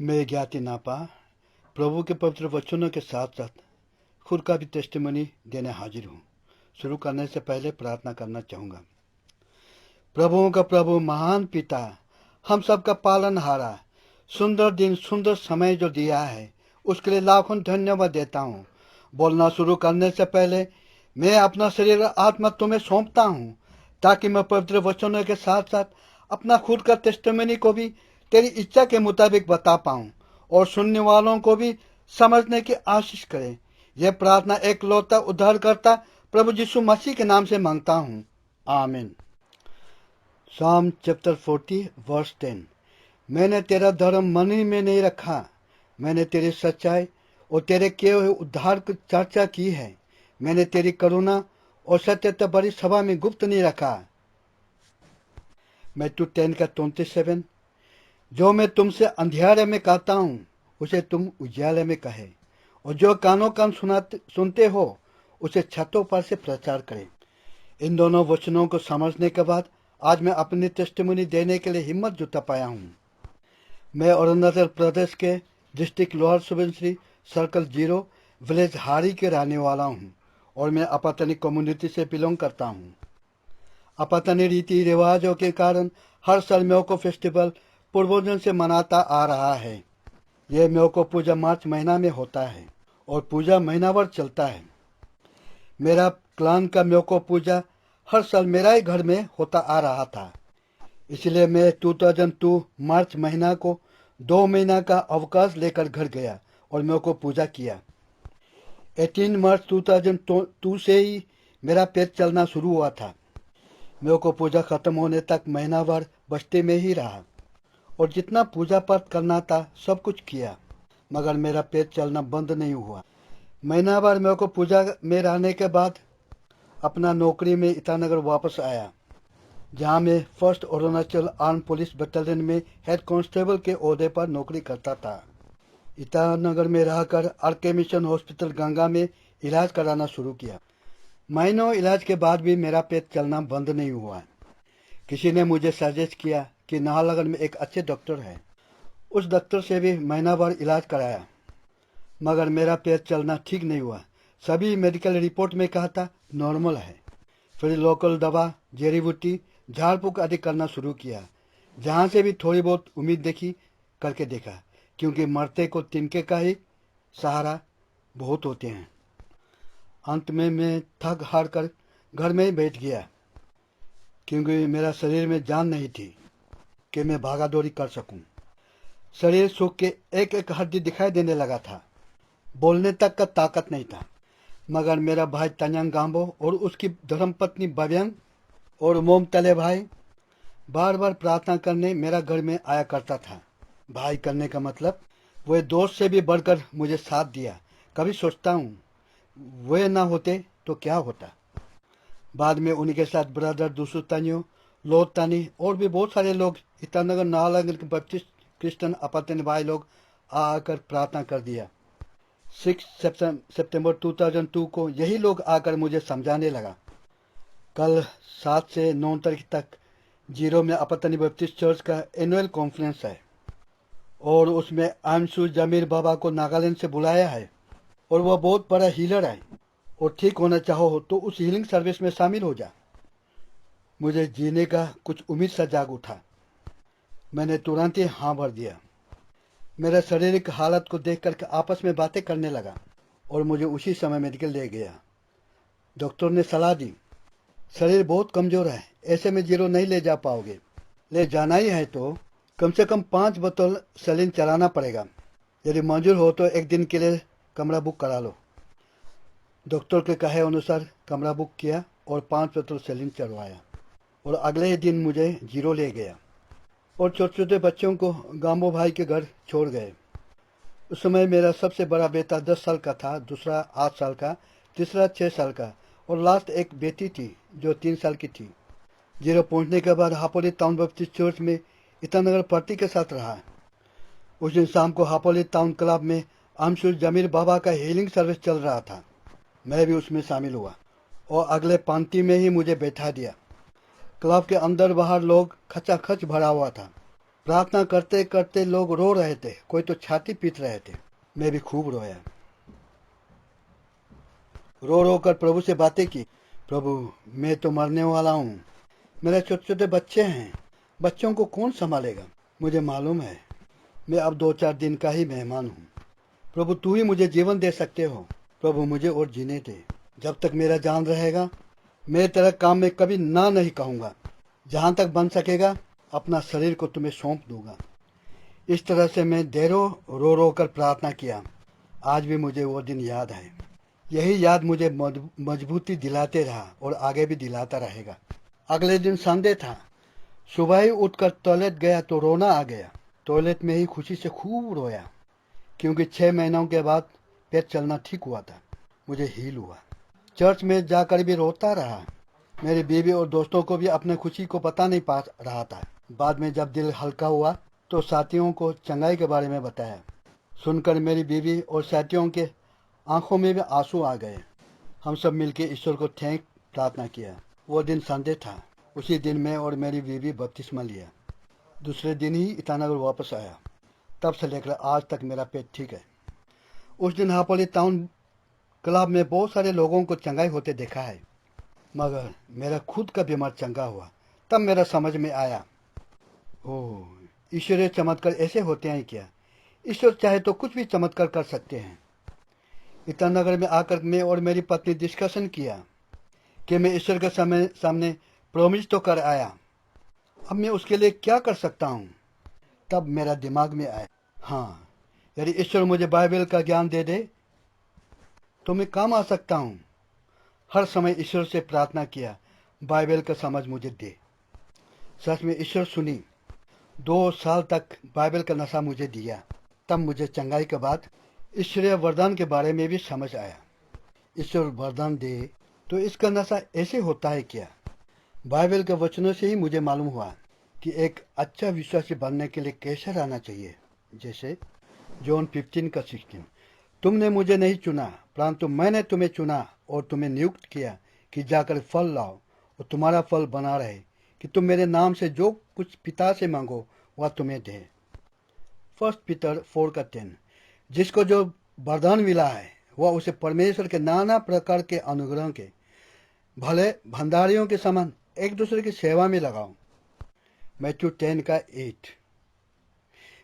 मैं ज्ञाति नापा प्रभु के पवित्र वचनों के साथ साथ खुद का भी टेस्टिमनी देने हाजिर हूँ। शुरू करने से पहले प्रार्थना करना चाहूँगा। प्रभुओं का प्रभु महान पिता, हम सबका पालनहारा, सुंदर दिन सुंदर समय जो दिया है उसके लिए लाखों धन्यवाद देता हूँ। बोलना शुरू करने से पहले मैं अपना शरीर और आत्मा तुम्हें सौंपता हूँ ताकि मैं पवित्र वचनों के साथ साथ अपना खुद का टेस्टिमनी को भी तेरी इच्छा के मुताबिक बता पाऊं और सुनने वालों को भी समझने की आशीष करे। यह प्रार्थना एक लौता उद्धारकर्ता प्रभु यीशु मसीह के नाम से मांगता हूँ, आमीन। Psalm chapter 40 verse 10। मैंने तेरा धर्म मन ही में नहीं रखा, मैंने तेरी सच्चाई और तेरे किए हुए उद्धार की चर्चा की है। मैंने तेरी करुणा और सत्यता बड़ी सभा में गुप्त नहीं रखा। मैथ्यू 10 का 27। जो मैं तुमसे अंधियारे में कहता हूँ उसे तुम उजाले में कहे, और जो कानों कान सुनते हो उसे छतों पर से प्रचार करें। इन दोनों वचनों को समझने के बाद आज मैं अपनी टेस्टिमनी देने के लिए हिम्मत जुटा पाया हूँ। मैं अरुणाचल प्रदेश के district lower Subansiri circle 0 village हारी के रहने वाला हूँ और मैं अपातनी कम्युनिटी से बिलोंग करता हूँ। अपातनी रीति रिवाजों के कारण हर साल म्योको फेस्टिवल पूर्वजों से मनाता आ रहा है। यह म्योको पूजा मार्च महीना में होता है और पूजा महीना भर चलता है। मेरा क्लान का म्योको पूजा हर साल मेरा ही घर में होता आ रहा था, इसलिए मैं 2002 मार्च महीना को 2 महीना का अवकाश लेकर घर गया और म्योको पूजा किया। 18 मार्च 2002 से ही मेरा पेट चलना शुरू हुआ था। म्योको पूजा खत्म होने तक महीना भर बस्ती में ही रहा और जितना पूजा पाठ करना था सब कुछ किया, मगर मेरा पेट चलना बंद नहीं हुआ। महीना भर मेरे को पूजा में रहने के बाद अपना नौकरी में ईटानगर वापस आया, जहां मैं first Arunachal arm police battalion में हेड कांस्टेबल के ओहदे पर नौकरी करता था। ईटानगर में रहकर आरके मिशन हॉस्पिटल गंगा में इलाज कराना शुरू किया। महीनों इलाज के बाद भी मेरा पेट चलना बंद नहीं हुआ। किसी ने मुझे सजेस्ट किया कि नाहरलगुन में एक अच्छे डॉक्टर है। उस डॉक्टर से भी महीना भर इलाज कराया, मगर मेरा पेट चलना ठीक नहीं हुआ। सभी मेडिकल रिपोर्ट में कहा था नॉर्मल है। फिर लोकल दवा, जड़ी बूटी, झाड़ फूक आदि करना शुरू किया। जहाँ से भी थोड़ी बहुत उम्मीद देखी करके देखा, क्योंकि मरते को तिनके का ही सहारा बहुत होते हैं। अंत में मैं थक हार कर घर में ही बैठ गया, क्योंकि मेरा शरीर में जान नहीं थी कि मैं भागा दौड़ी कर सकूं। शरीर सूख के एक एक हड्डी दिखाई देने लगा था। बोलने तक का ताकत नहीं था। मगर मेरा भाई तन्यांग गांबो और उसकी धर्मपत्नी बव्यांग और मोमतले भाई बार बार प्रार्थना करने मेरा घर में आया करता था। भाई करने का मतलब वे दोस्त से भी बढ़कर मुझे साथ दिया। कभी सोचता हूँ वे ना होते तो क्या होता। बाद में उन्हीं साथ ब्रदर दूसू तानियो, लोट तानी और भी बहुत सारे लोग ईटानगर नाहरलगुन के 25 क्रिश्चियन अपतन भाई लोग आकर प्रार्थना कर दिया। 6 सितंबर 2002 को यही लोग आकर मुझे समझाने लगा। कल 7 से 9 तारीख तक 0 में अपतनी बैप्टिस्ट चर्च का एनुअल कॉन्फ्रेंस है और उसमें आमसू जमीर बाबा को नागालैंड से बुलाया है और वह बहुत बड़ा हीलर है और ठीक होना चाहो तो उस हीलिंग सर्विस में शामिल हो जा। मुझे जीने का कुछ उम्मीद सा जाग उठा। मैंने तुरंत ही हाँ भर दिया। मेरा शारीरिक हालत को देख करके आपस में बातें करने लगा और मुझे उसी समय मेडिकल ले गया। डॉक्टर ने सलाह दी, शरीर बहुत कमजोर है, ऐसे में 0 नहीं ले जा पाओगे। ले जाना ही है तो कम से कम 5 बोतल सलीन चलाना पड़ेगा। यदि मंजूर हो तो एक दिन के लिए कमरा बुक करा लो। डॉक्टर के कहे अनुसार कमरा बुक किया और 5 बोतल सलीन चढ़वाया और अगले ही दिन मुझे 0 ले गया और छोटे छोटे बच्चों को गांबो भाई के घर छोड़ गए। उस समय मेरा सबसे बड़ा बेटा 10 साल का था, दूसरा 8 साल का, तीसरा 6 साल का और लास्ट एक बेटी थी जो 3 साल की थी। 0 पहुंचने के बाद हापोली टाउन बैप्टिस्ट चर्च में ईटानगर पार्टी के साथ रहा। उस दिन शाम को हापोली टाउन क्लब में आमशुल जमीर बाबा का हीलिंग सर्विस चल रहा था। मैं भी उसमें शामिल हुआ और अगले पंक्ति में ही मुझे बैठा दिया। क्लब के अंदर बाहर लोग खचाखच भरा हुआ था। प्रार्थना करते करते लोग रो रहे थे, कोई तो छाती पीट रहे थे। मैं भी खूब रोया, रो रो कर प्रभु से बातें की। प्रभु, मैं तो मरने वाला हूँ, मेरे छोटे छोटे बच्चे हैं, बच्चों को कौन संभालेगा? मुझे मालूम है मैं अब 2-4 दिन का ही मेहमान हूँ। प्रभु, तू ही मुझे जीवन दे सकते हो। प्रभु, मुझे और जीने दे। जब तक मेरा जान रहेगा मैं तेरा काम में कभी ना नहीं कहूँगा। जहाँ तक बन सकेगा अपना शरीर को तुम्हें सौंप दूंगा। इस तरह से मैं देरों रो रो कर प्रार्थना किया। आज भी मुझे वो दिन याद है। यही याद मुझे मजबूती दिलाते रहा और आगे भी दिलाता रहेगा। अगले दिन संडे था। सुबह ही उठकर टॉयलेट गया तो रोना आ गया। टॉयलेट में ही खुशी से खूब रोया, क्योंकि 6 महीनों के बाद पेट चलना ठीक हुआ था। मुझे हील हुआ। चर्च में जाकर भी रोता रहा। मेरी बीवी और दोस्तों को भी अपने खुशी को बता नहीं पा रहा था। बाद में जब दिल हल्का हुआ तो साथियों को चंगाई के बारे में बताया। सुनकर मेरी बीवी और साथियों के आंखों में भी आंसू आ गए। हम सब मिलकर ईश्वर को थैंक प्रार्थना किया। वो दिन संडे था। उसी दिन मैं और मेरी बीवी बपतिस्मा लिया। दूसरे दिन ही ईटानगर वापस आया। तब से लेकर आज तक मेरा पेट ठीक है। उस दिन हापोली टाउन क्लब में बहुत सारे लोगों को चंगाई होते देखा है, मगर मेरा खुद का बीमार चंगा हुआ। तब मेरा समझ में आया, ओह, ईश्वरीय चमत्कार ऐसे होते हैं क्या? ईश्वर चाहे तो कुछ भी चमत्कार कर सकते हैं। ईटानगर में आकर मैं और मेरी पत्नी डिस्कशन किया कि मैं ईश्वर के सामने प्रॉमिस तो कर आया, अब मैं उसके लिए क्या कर सकता हूँ। तब मेरा दिमाग में आया, हाँ, यदि ईश्वर मुझे बाइबल का ज्ञान दे दे तो मैं काम आ सकता हूँ। हर समय ईश्वर से प्रार्थना किया, बाइबल का समझ मुझे दे। सच में ईश्वर सुनी। 2 साल तक बाइबल का नशा मुझे दिया। तब मुझे चंगाई के बाद ईश्वरीय वरदान के बारे में भी समझ आया। ईश्वर वरदान दे तो इसका नशा ऐसे होता है क्या? बाइबल के वचनों से ही मुझे मालूम हुआ कि एक अच्छा विश्वासी बनने के लिए कैसे रहना चाहिए। जैसे जॉन 15:16, तुमने मुझे नहीं चुना परंतु मैंने तुम्हें चुना और तुम्हें नियुक्त किया कि जाकर फल लाओ और तुम्हारा फल बना रहे, कि तुम मेरे नाम से जो कुछ पिता से मांगो वह तुम्हें दे। 1 पीटर 4:10, जिसको जो वरदान मिला है वह उसे परमेश्वर के नाना प्रकार के अनुग्रह के भले भंडारियों के समान एक दूसरे की सेवा में लगाओ। मैथ्यू 10:8,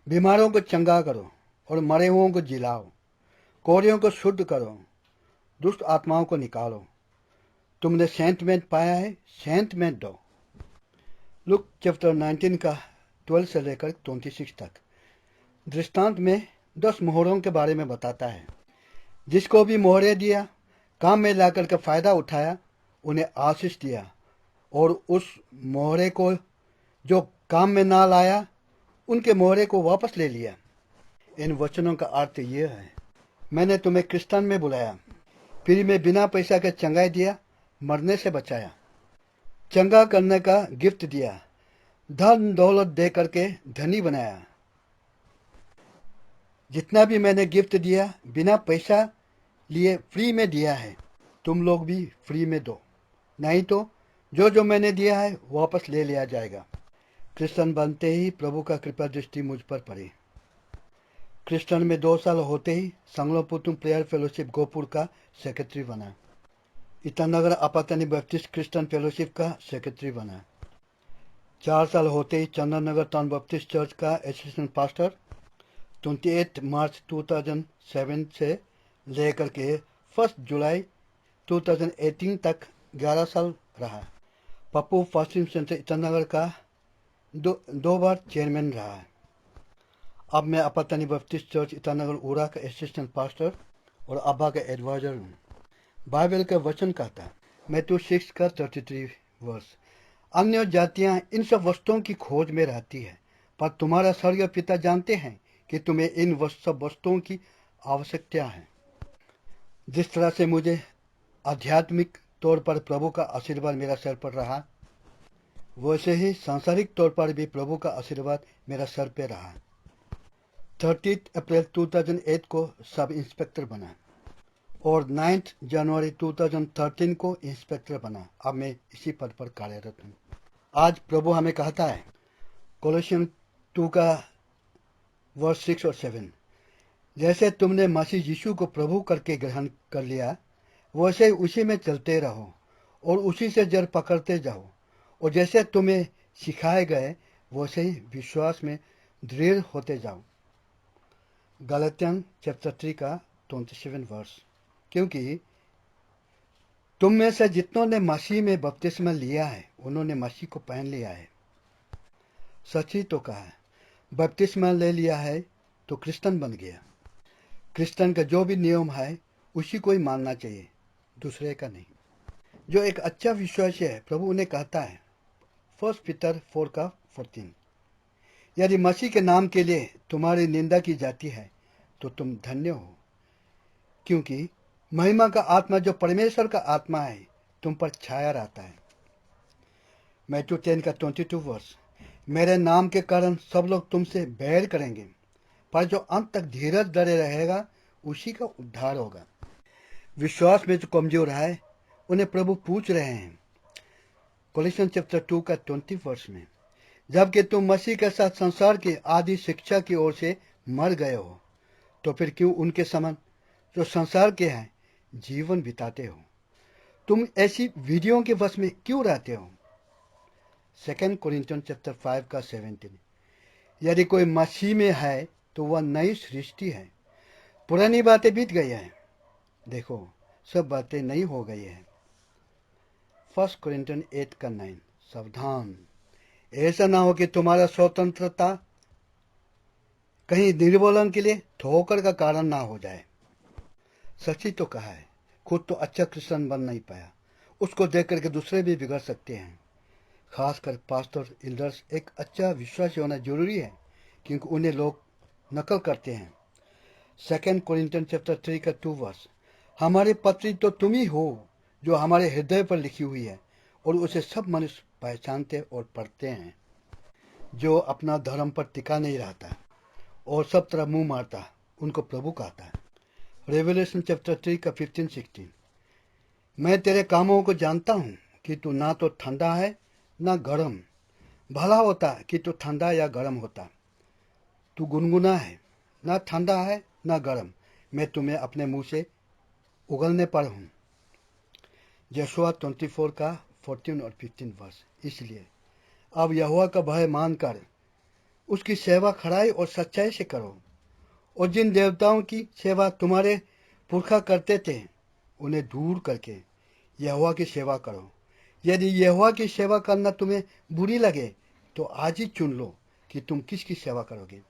बीमारों को चंगा करो और मरे हुओं को जिलाओ, कोरियों को शुद्ध करो, दुष्ट आत्माओं को निकालो। तुमने सेंटमेंट पाया है, सेंटमेंट दो। लुक चैप्टर 19 का 12 से लेकर 26 तक दृष्टांत में 10 मोहरों के बारे में बताता है। जिसको भी मोहरे दिया, काम में लाकर के फायदा उठाया, उन्हें आशीष दिया, और उस मोहरे को जो काम में ना लाया उनके मोहरे को वापस ले लिया। इन वचनों का अर्थ यह है, मैंने तुम्हें क्रिश्चियन में बुलाया, फिर मैं बिना पैसा के चंगाई दिया, मरने से बचाया, चंगा करने का गिफ्ट दिया, धन दौलत दे करके धनी बनाया। जितना भी मैंने गिफ्ट दिया बिना पैसा लिए फ्री में दिया है, तुम लोग भी फ्री में दो, नहीं तो जो जो मैंने दिया है वापस ले लिया जाएगा। क्रिश्चियन बनते ही प्रभु का कृपा दृष्टि मुझ पर पड़ी। क्रिश्चियन में 2 साल होते ही संगलोपुतुम प्रेयर फेलोशिप गोपुर का सेक्रेटरी बना। ईटानगर आपातनी बैप्टिस्ट क्रिश्चियन फेलोशिप का सेक्रेटरी बना। 4 साल होते ही चंदननगर टाउन बैप्टिस्ट चर्च का एसोसिएशन पास्टर 28 मार्च 2007 से लेकर के 1 जुलाई 2018 तक 11 साल रहा। पप्पू फास्टिंग सेंटर ईटानगर का दो बार चेयरमैन रहा है। अब मैं आपातनी बैप्टिस्ट चर्च ईटानगर उरा का असिस्टेंट पास्टर और अब्बा का एडवाइजर हूँ। बाइबल का वचन कहता है, मैथ्यू 6:33 वर्ष, अन्य जातियां इन सब वस्तुओं की खोज में रहती है, पर तुम्हारा स्वर्गीय पिता जानते हैं कि तुम्हें इन सब वस्तुओं की आवश्यकता है। जिस तरह से मुझे आध्यात्मिक तौर पर प्रभु का आशीर्वाद मेरा सर पर रहा, वैसे ही सांसारिक तौर पर भी प्रभु का आशीर्वाद मेरा सर पे रहा। 30 अप्रैल 2008 को सब इंस्पेक्टर बना और 9 जनवरी 2013 को इंस्पेक्टर बना। अब मैं इसी पद पर कार्यरत हूँ। आज प्रभु हमें कहता है, कोलोसियन 2 का वर्स 6 और 7। जैसे तुमने मसीह यीशु को प्रभु करके ग्रहण कर लिया, वैसे उसी में चलते रहो और उसी से जड़ पकड़ते जाओ, और जैसे तुम्हें सिखाए गए वैसे ही विश्वास में दृढ़ होते जाओ। गलातियन चैप्टर 3 का 27 वर्स। क्योंकि तुम में से जितनों ने मसीह में बपतिस्मा लिया है, उन्होंने मसीह को पहन लिया है। सच ही तो कहा है, बपतिस्मा ले लिया है तो क्रिश्चियन बन गया। क्रिश्चियन का जो भी नियम है उसी को ही मानना चाहिए, दूसरे का नहीं। जो एक अच्छा विश्वासी है, प्रभु उन्हें कहता है 1 पीटर 4 का 14, यदि मसीह के नाम के लिए तुम्हारी निंदा की जाती है तो तुम धन्य हो, क्योंकि महिमा का आत्मा जो परमेश्वर का आत्मा है तुम पर छाया रहता है। मैथ्यू 10 का 22 वर्स। मेरे नाम के कारण सब लोग तुमसे बैर करेंगे, पर जो अंत तक धीरज धरे रहेगा उसी का उद्धार होगा। विश्वास में जो कमजोर है उन्हें प्रभु पूछ रहे हैं कोलोसियन चैप्टर 2 का 20 वर्स में, जबकि तुम मसीह के साथ संसार की आदि शिक्षा की ओर से मर गए हो, तो फिर क्यों उनके समान जो संसार के हैं जीवन बिताते हो? तुम ऐसी विधियों के वश में क्यों रहते हो? 2 कोरिन्थियन चैप्टर 5 का 17। यदि कोई मसीह में है तो वह नई सृष्टि है, पुरानी बातें बीत गई हैं, देखो सब बातें नई हो गई हैं। 1 कोरिन्थियन 8 का 9। सावधान, ऐसा ना हो कि तुम्हारा स्वतंत्रता कहीं निर्मूलन के लिए ठोकर का कारण ना हो जाए। सच ही तो कहा है, खुद तो अच्छा क्रिश्चियन बन नहीं पाया, उसको देख करके दूसरे भी बिगड़ सकते हैं। खासकर पास्टर एल्डर्स एक अच्छा विश्वासी होना जरूरी है, क्योंकि उन्हें लोग नकल करते हैं। 2 कोरिन्थियन चैप्टर 3 का 2 वर्स। हमारी पत्री तो तुम ही हो जो हमारे हृदय पर लिखी हुई है, और उसे सब मनुष्य पहचानते और पढ़ते हैं। जो अपना धर्म पर टिका नहीं रहता और सब तरह मुंह मारता, उनको प्रभु कहता है। रेवलेशन चैप्टर 3 का 15-16। मैं तेरे कामों को जानता हूँ कि तू ना तो ठंडा है ना गर्म। भला होता कि तू ठंडा या गर्म होता। तू गुनगुना है, ना ठंडा है ना गर्म। मैं तुम्हें अपने मुंह से उगलने पर हूँ। यहोशू 24 का 14 और 15 वर्स। इसलिए अब यहोवा का भय मानकर उसकी सेवा खड़ाई और सच्चाई से करो, और जिन देवताओं की सेवा तुम्हारे पुरखा करते थे उन्हें दूर करके यहोवा की सेवा करो। यदि यहोवा की सेवा करना तुम्हें बुरी लगे तो आज ही चुन लो कि तुम किसकी सेवा करोगे।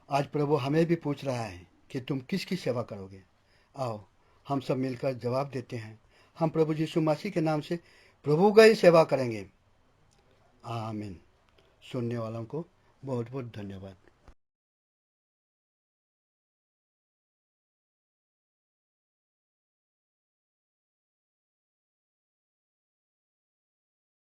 आज प्रभु हमें भी पूछ रहा है कि तुम किसकी सेवा करोगे। आओ हम सब मिलकर जवाब देते हैं, हम प्रभु यीशु मसीह के नाम से प्रभु का ही सेवा करेंगे। आमीन। सुनने वालों को बहुत बहुत धन्यवाद।